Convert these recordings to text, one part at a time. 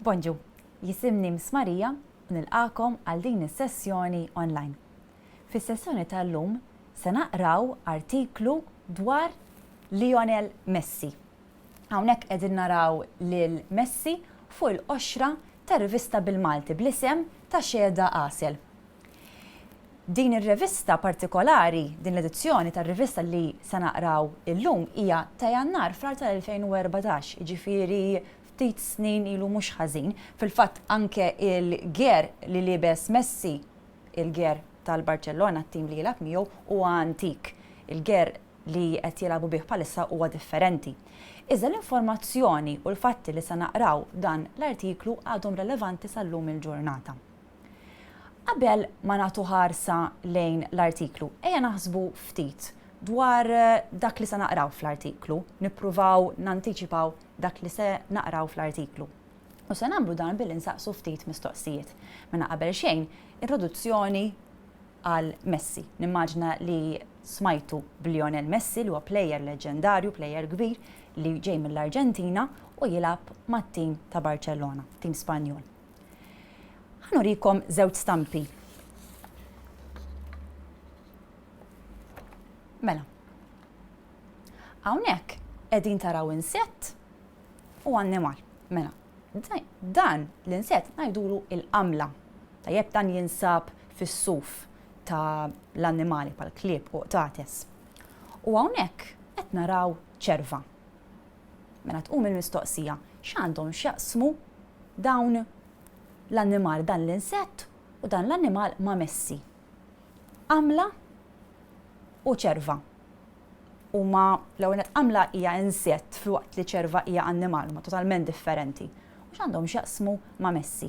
Bonġu, jisimni Msmarija u nilqakom għal din is-sessjoni online. Fis-sessjoni tal-lum se naqraw artiklu dwar Lionel Messi. Hawnhekk qegħdin naraw lil Messi fuq il-qoxra tar-rivista bil-Malti bl-isem ta' Xhieda Għasel. Din ir-rivista partikolari, din l-edizzjoni tar-rivista li se naqraw illum hija ta' Jannar frar tal-2014, jiġifieri ftit snin ilu mhux ħażin. Fil-fatt anke il-ger li libes Messi, il-ger tal-Barcellona, t-tim li jilab miegħu, huwa antik. Il-ger li qed jilagħbu bih bħalissa huwa differenti. Iżda l-informazzjoni u l-fatti li se naqraw dan l-artiklu għadhom relevanti sal-lum il-ġurnata. Qabel ma nagħtu ħarsa lejn l-artiklu, ejja naħsbu ftit dwar dak li se naqraw fl-artiklu, nippruvaw nantiċipaw dak li se naqraw fl-artiklu. U se nagħmlu dan billi nsaqsu ftit mistoqsijiet. Mela qabel xejn, introduzzjoni għal Messi. Nimmaġna li smajtu b'Lionel Messi li huwa plejer leġendarju, plejer kbir li ġej mill-Arġentina u jilab mat-tim ta' Barcellona, tim Spanjol. Ħanurikom żewġ stampi. Mela, hawnhekk qegħdin taraw insett u annimal. Mela, dan l-insett ngħidulu l-qamla. Tajjeb dan jinsab fis-suf ta' l-annimali bħal klieb u qtates. U hawnhekk qed naraw ċerva. Mela tqum il-mistoqsija, x'għandhom x'jaqsmu dawn l-annimali, dan l-insett u dan l-annimal ma' Messi. Qamla u ċerva. U ma l-ewwel qamla hija insett f'waqt li ċerva hija annimal, ma totalment differenti. U x'għandhom x'jaqsmu ma' Messi.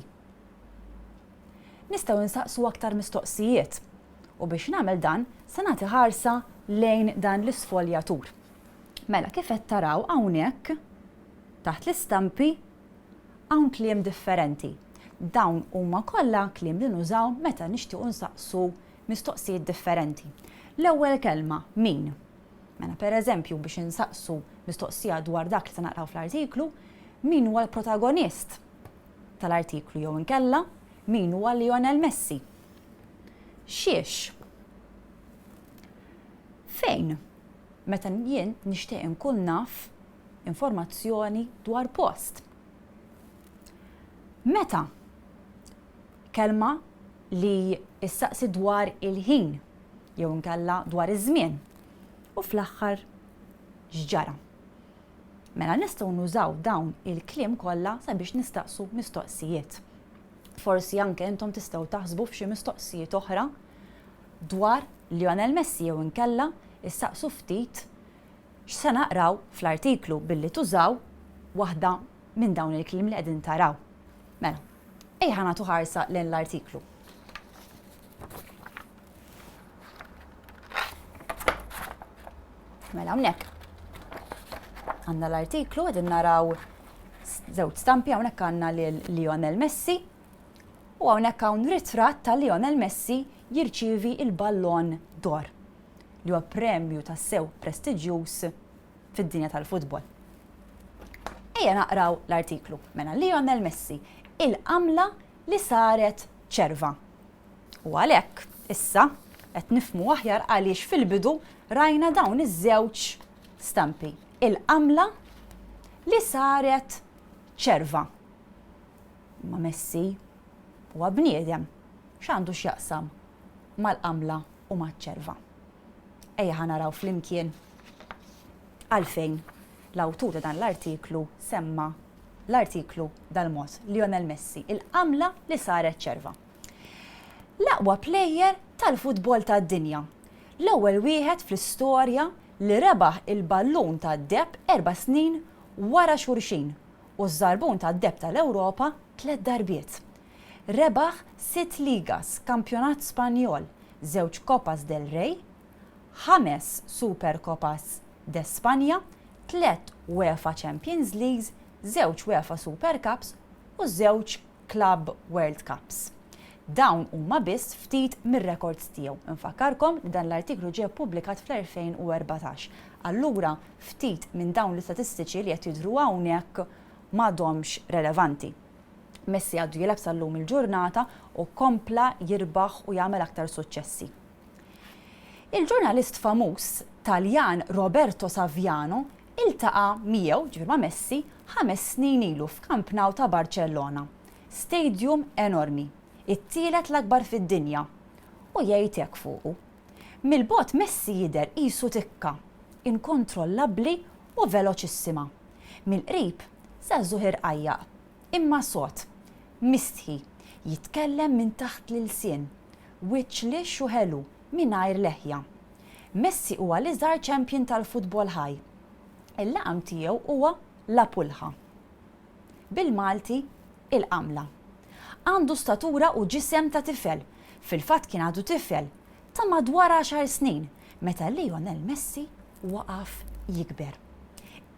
Nistgħu nsaqsu aktar mistoqsijiet u biex nagħmel dan se nagħti ħarsa lejn dan l-isfoljatur. Mela kif qed taraw hawnhekk taħt l-istampi hawn kliem differenti. Dawn huma kollha kliem li nużaw meta nixtiequ nsaqsu mistoqsijiet differenti. L-ewwel kelma min. Mela pereżempju biex insaqsu mistoqsija dwar dak li se naqraw fl-artiklu, min huwa l-protagonist tal-artiklu jew inkella min huwa Lionel Messi. Xiex? Fejn? Meta jien nixtieq inkun naf informazzjoni dwar post. Meta? Kelma li issaqsi dwar il-ħin jew inkella dwar iż-żmien. U fl-aħħar x'ġara. Mela nistgħu nużaw dawn il-kliem kollha sabiex nistaqsu mistoqsijiet. Forsi anke intom tistgħu taħsbu f'xi mistoqsijiet oħra dwar Lionel Messi jew inkella issaqsu ftit x'se naqraw fl-artiklu billi tużaw waħda minn dawn il-kliem li qegħdin taraw. Mela, ejja nagħtu ħarsa lejn l-artiklu. Mela hawnhekk għandna l-artiklu qegħdin naraw żewġ stampi hawnhekk għandna lil Lionel Messi u hawnhekk hawn ritratt ta' Lionel Messi jirċievi il-Ballon d'Or li huwa premju tassew prestiġjuż fid-dinja tal-futbol. Ejja naqraw l-artiklu. Mela Lionel Messi, il-qamla li saret ċerva. U għalhekk issa qed nifhmu aħjar għaliex fil-bidu rajna dawn iż-żewġ stampi. Il-qamla li saret ċerva. Ma Messi huwa bniedem x'għandu x'jaqsam mal-qamla u maċ-ċerva. Ejja ħanaraw flimkien għalfejn l-awtur ta' dan l-artiklu semma l-artiklu dal-mod Lionel Messi, il-qamla li saret ċerva. L-aqwa plejer tal-futbol tad-dinja. L-ewwel wieħed fl-istorja li rebaħ il-ballun tad-deb 4 snin wara xulxin u ż-żarbun tad-deb tal-Ewropa 3 darbiet. Rebaħ 6 ligas, kampjonat Spanjol, 2 Copas del Rey, 5 Supercopas d'Espanja, 3 UEFA Champions Leagues, 2 UEFA Super Cups u 2 Club World Cups. Dawn huma biss ftit mir-records tiegħu. Infakkarkom li dan l-artiklu ġie ppubblikat fl-2014. Allura ftit minn dawn l-istatistiċi li qed jidhru hawnhekk m'għadhomx relevanti. Messi għaddu jilab sal-lum il-ġurnata u kompla jirbaħ u jagħmel aktar suċċessi. Il-ġurnalist famuż Taljan Roberto Saviano iltaqa' miegħu ġifier ma' Messi 5 snin ilu f'Camp Nou ta' Barcellona. Stadium enormi, it-tielet l-akbar fid-dinja u jgħid hekk fuqu. Mill-bogħod Messi jidher qisu tikka, inkontrollabbli u veloċissima. Mill-qrib żagħżugħ irqajjaq, imma sod, mistħi, jitkellem minn taħt l-ilsien, wiċċ lix u ħelu mingħajr leħja. Messi huwa l-iżgħar champion tal-futbol ħaj. Il-laqam tiegħu huwa La Pulħa. Bil-Malti il-qamla. Għandu statura u ġisem ta' tifel. Fil-fatt kien għadu tifel ta' madwar 10 snin meta Lionel Messi waqaf jikber.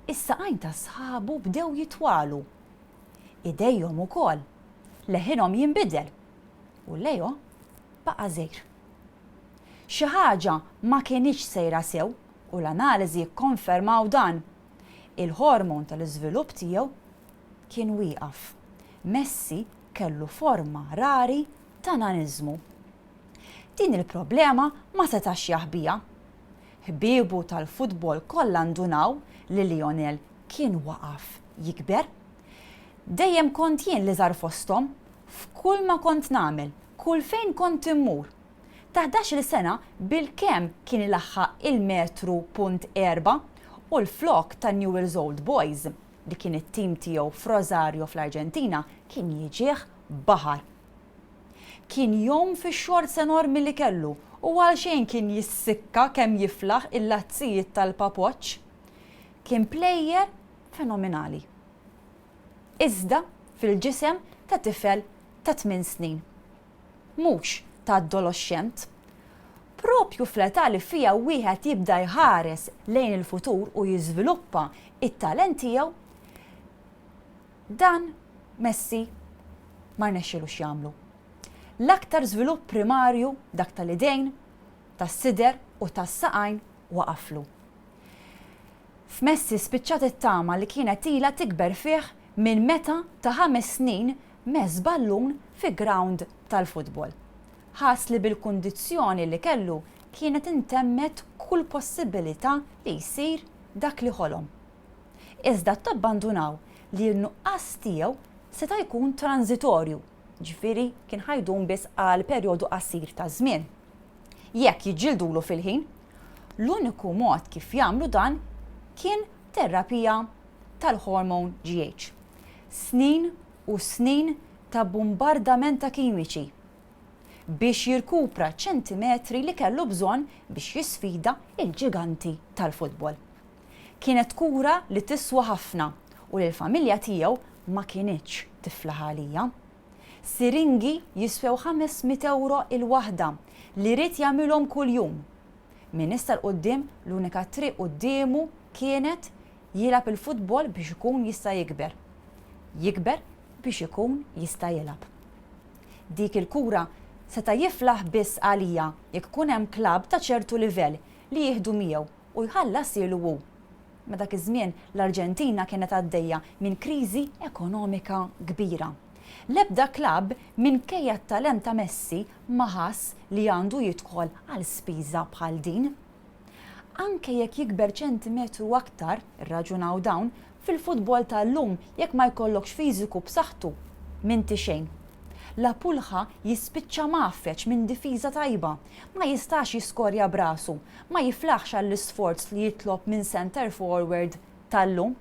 Is-saqajn ta' sħabu bdew jitwalu. Idejhom ukoll, leħinhom jinbidel u Leo baqa' żgħir. Xi ħaġa ma kienx sejra sew u l-analiżi jikkonfermaw dan. Il-hormon tal-iżvilupp tiegħu kien wieqaf. Messi kellu forma rari ta' naniżmu. Din il-problema ma setax jaħbija. Ħbiebu tal-futbol kollha ndunaw li Lionel kien waqaf jikber. Dejjem kont jien li żar fosthom, f'kull ma kont nagħmel, kull fejn kont immur. Ta' 11-il sena bil-kemm kien ilaħħaq il-metru.4 u l-flok ta' Newell's Old Boys li kien it-tim tiegħu f'Rosario fl-Arġentina kien jiġih baħar. Kien jom fix-xorts enormi li kellu u għalxejn kien jissikka kemm jiflaħ il-lazzijiet tal-papoċċ. Kien plejer fenomenali. Iżda fil-ġisem ta' tifel ta' 8 snin. Mhux ta' adolescent. Propju fl-età li fija wieħed jibda jħares lejn il-futur u jiżviluppa it-talent tiegħu, dan Messi ma rnexxilux jagħmlu. L-aktar żvilupp primarju dak tal-idejn, tas-sider u tas-saqajn waqaflu. F'Messi spiċċat it-tama li kienet ilha tikber fih minn meta ta' 5 snin mezz ballun fi ground tal-futbol. Ħass li bil-kundizzjoni li kellu kienet intemmet kull possibilità li jsir dak li ħolom. Iżda tabbandunaw li n-nuqqas tiegħu seta' jkun transitorju, ġifieri kien ħajdum biss għal perjodu qasir ta' żmien. Jekk jiġġieldulu fil-ħin, l-uniku mod kif jagħmlu dan kien terapija tal-hormone GH. Snin u snin ta' bombardament ta' kimiċi biex jirkupra ċentimetri li kellu bżonn biex jisfida il-ġiganti tal-futbol. Kienet kura li tiswa ħafna u l-familja tiegħu ma kienitx tifla ħalija. Siringi jiswew 500 euro il-waħda li rrid jagħmilhom kuljum. Min issa l-qudiem l-unika triq qudiemu kienet jilab il-futbol biex ikun jista' jikber. Jikber biex ikun jista' jilab. Dik il-kura seta' jiflaħ biss għalija jekk ikun hemm klabb ta' ċertu livell li jieħdu miegħu u jħallas ilu hu. Ma dak iż-żmien l-Arġentina kienet għaddejja minn kriżi ekonomika kbira. L-ebda klabb minkejja t-talent ta' Messi ma ħass li għandu jidħol għal spiża bħal din. Anke jekk jikber ċentimetru aktar, irraġunaw dawn, fil-futbol tal-lum jekk ma jkollokx fiżiku b'saħħtu m'inti xejn. La Pulħa jispiċċa maffeċ minn difiża tajba, ma jistax jiskorja brasu, ma jiflaħx għall-isforz li jitlob minn center forward tal-lum.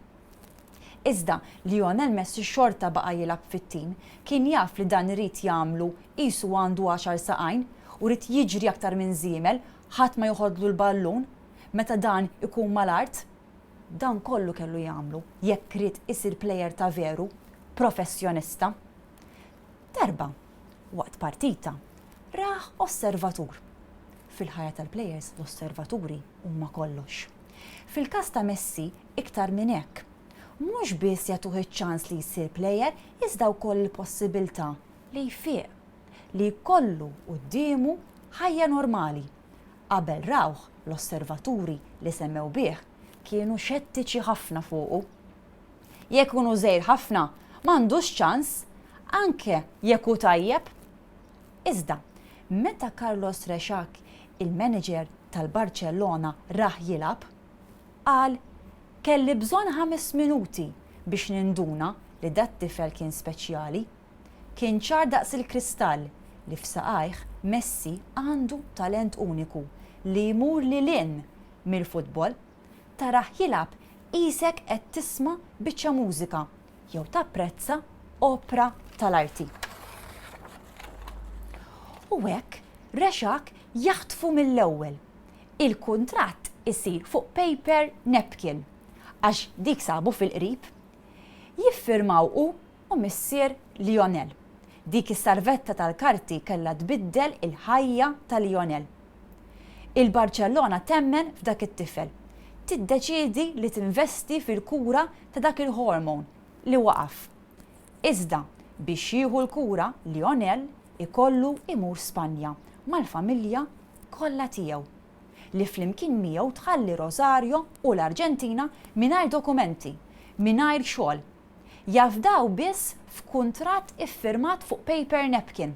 Iżda Lionel Messi xorta baqa' jilab fit-tim, kien jaf li dan irid jagħmlu qisu għandu 10 saqajn u rid jiġri aktar minn żiemel, ħadd ma joħodlu l-ballun, meta dan ikun mal-art. Dan kollu kellu jagħmlu jekk rid isir plejer ta' veru, professjonista. Darba, waqt partita, raħ osservatur. Fil-ħajja tal-plejers l-osservaturi huma kollox. Fil-każ ta' Messi iktar minn hekk. Mhux biss jagħtuh iċ-ċans li jsir plejer, iżda wkoll il-possibilità li jfieq, li jkollu qudiemu ħajja normali. Qabel rawh l-osservaturi li semmew bih kienu xettiċi ħafna fuqu. Jekk unu żgħir ħafna m'għandux ċans, anke jekk hu tajjeb. Iżda, meta Carlos Rexach, il-manager tal-Barcellona, raħ jilab, qal kelli bżonn 5 minuti biex ninduna li dat tifel kien speċjali. Kien ċar daqs il-kristall li f'saqajh Messi għandu talent uniku li jmur lilin mill-futbol. Taraħ jilab qisek qed tisma' biċċa mużika jew tapprezza opra tal-arti. U hekk Rexach jaħtfu mill-ewwel. Il-kuntratt isir fuq paper napkin għax dik sabu fil-qrib. Jiffirmaw u missier Lionel. Dik is-sarvetta tal-karti kellha tbiddel il-ħajja ta' Lionel. Il-Barcellona temmen f'dak it-tifel. Tiddeċiedi li tinvesti fil-kura ta' dak il-hormon li waqaf. Iżda biex jieħu l-kura Lionel ikollu imur Spanja mal-familja kollha tiegħu li flimkien miegħu tħalli Rosario u l-Arġentina mingħajr dokumenti, mingħajr xogħol. Jafdaw biss f'kuntratt iffirmat fuq paper napkin.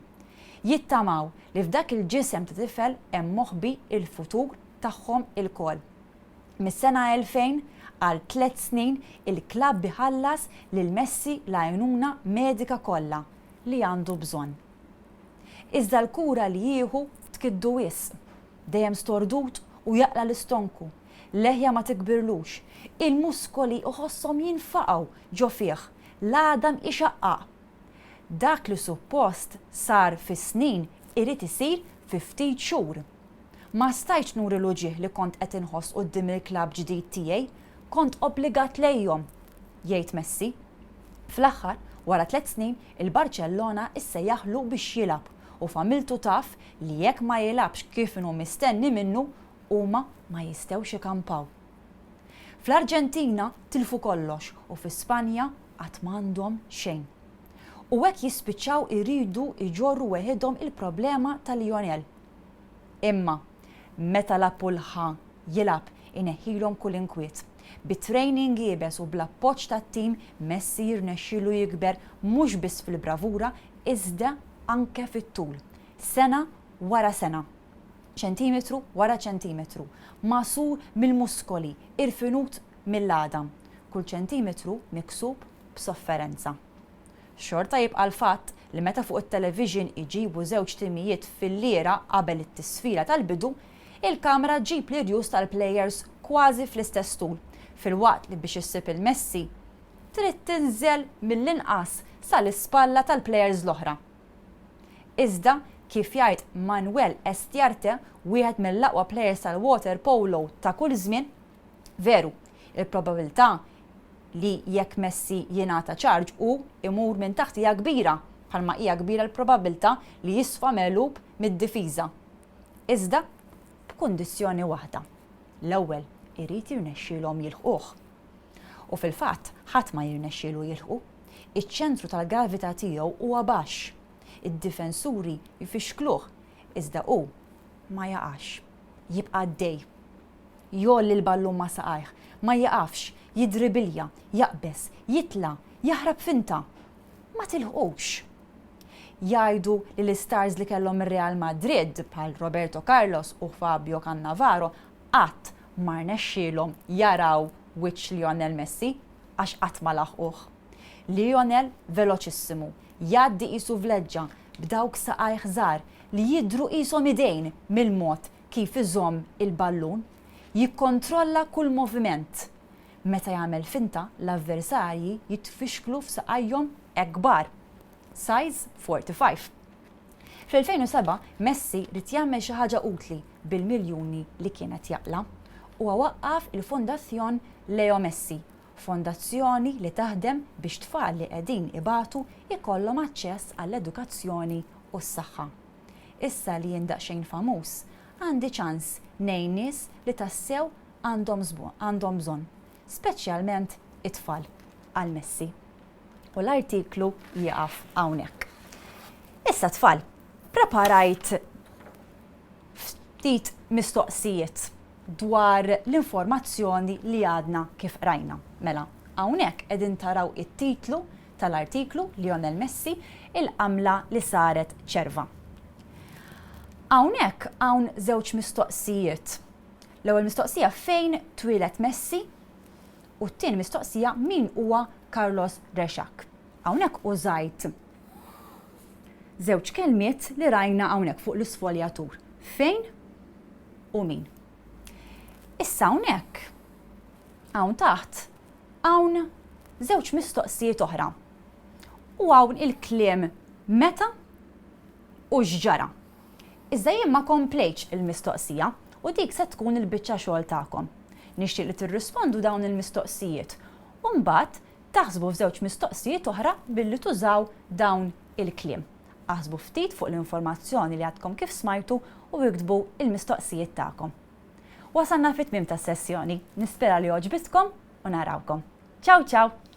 Jittamaw li f'dak il-ġisem ta' tifel hemm moħbi il-futur tagħhom il-kol. Mis-sena 2000 għal 3 snin il-klabb biħallas lil Messi l-għajnuna medika kollha li għandu bżonn. Iżda l-kura li jieħu tkiddu wisq, dejjem stordut u jaqla l-istonku, leħja ma tikbirlux, il-muskoli uħossom jinfaqgħu ġo fih, l-għadam ixaqqaq. Dak li suppost sar fis-snin irid isir fi ftit xhur. Ma stajtx nuri l-uġieħ li kont qed inħoss quddiem il-klabb ġdid tiegħi, kont obbligat lejhom, jgħid Messi. Fl-aħħar, wara 3 snin, il-Barcellona issa jaħlu biex jilab u familtu taf li jekk ma jilabx kif inhu mistenni minnu huma ma jistgħux ikampaw. Fl-Arġentina tilfu kollox u fl-Ispanja qatt m'għandhom xejn. U hekk jispiċċaw iridu jġorru weħidhom il-problema ta' Lionel. Imma meta l-Apulħa jilab ineħħilhom kull inkwiet. Bit-training jiebes u bl-appoġġ tat-tim Messi jirnexxielu jikber mhux biss fil-bravura iżda anke fit-tul. Sena wara sena. ċentimetru wara ċentimetru. Masur mill-muskoli, irfinut mill-għadam. Kull ċentimetru miksub b'sofferenza. Xorta jibqa' l-fatt li meta fuq it-television iġibu żewġ timijiet fil-liera qabel it-tisfila tal-bidu, il-kamera ġib l-irjus tal-plejers kważi fl-istess tul, filwaqt li biex issib il-Messi trid tinżel mill-inqas sal-ispalla tal-plejers l-oħra. Iżda kif jgħid Manuel Estiarte, wieħed mill-aqwa plejers tal-water polo ta' kull żmien, veru, il-probabilità li jekk Messi jingħata charge u imur minn taħt hija kbira, bħalma hija kbira l-probabilità li jisfa megħlub mid-difiża. Iżda b'kundizzjoni waħda. L-ewwel irid jirnexxielhom jilħquh. U fil-fatt ħadd ma jirnexxielu jilħqu. Iċ-ċentru tal-gravità tiegħu huwa baxx. Id-difensuri jfixkluh, iżda hu ma jaqax. Jibqa' għaddej. Jolli l-ballun ma saqajh, ma jaqafx, jidribilja, jaqbes, jitla, jaħrab finta. Ma tilħqux. Jgħidu li l-istars li kellhom ir-Real Madrid bħal Roberto Carlos u Fabio Cannavaro qatt ma rnexxielhom jaraw wiċċ Lionel Messi għax qatt ma laħquh. Lionel veloċissimu, jgħaddi qisu vleġġa b'dawk saqajh żgħar li jidhru qishom idejn mill-mod kif iżomm il-ballun, jikkontrolla kull moviment. Meta jagħmel finta, l-avversarji jitfixklu f'saqajhom hekk kbar. Size 45. Fl-2007 Messi rid jagħmel xi ħaġa utli bil-miljuni li kienet jaqla u waqqaf il-Fondazzjon Leo Messi, fondazzjoni li taħdem biex tfal li qegħdin ibatu jkollhom aċċess għall-edukazzjoni u s-saħħa. Issa li jien daqsxejn famuż, għandi ċans ngħin nies li tassew għandhom bżonn, speċjalment it-tfal għal Messi. U l-artiklu jieqaf hawnhekk. Issa tfal, preparajt ftit mistoqsijiet dwar l-informazzjoni li għadna kif rajna. Mela, hawnhekk qegħdin taraw it-titlu tal-artiklu Lionel Messi il-qamla li saret ċerva. Hawnhekk hawn żewġ mistoqsijiet. L-ewwel mistoqsija fejn twilet Messi u t-tieni mistoqsija min huwa Carlos Rexach. Hawnhekk użajt żewġ kelmiet li rajna hawnhekk fuq l-isfoljatur. Fejn u min. Issa hawnhekk hawn taħt hawn żewġ mistoqsijiet oħra. U hawn il-kliem meta u x'ġara. Iżda jien ma komplejtx il-mistoqsija u dik se tkun il-biċċa xogħol tagħkom. Nixtieq li tirrispondu dawn il-mistoqsijiet u mbagħad taħsbu f'żewġ mistoqsijiet oħra billi tużaw dawn il-kliem. Aħsbu ftit fuq l-informazzjoni li għadkom kif smajtu u iktbu il-mistoqsijiet tagħkom. Wasalna fit-tmiem tas-sessjoni. Nispera li għoġbitkom u narawkom. Ciao ciao!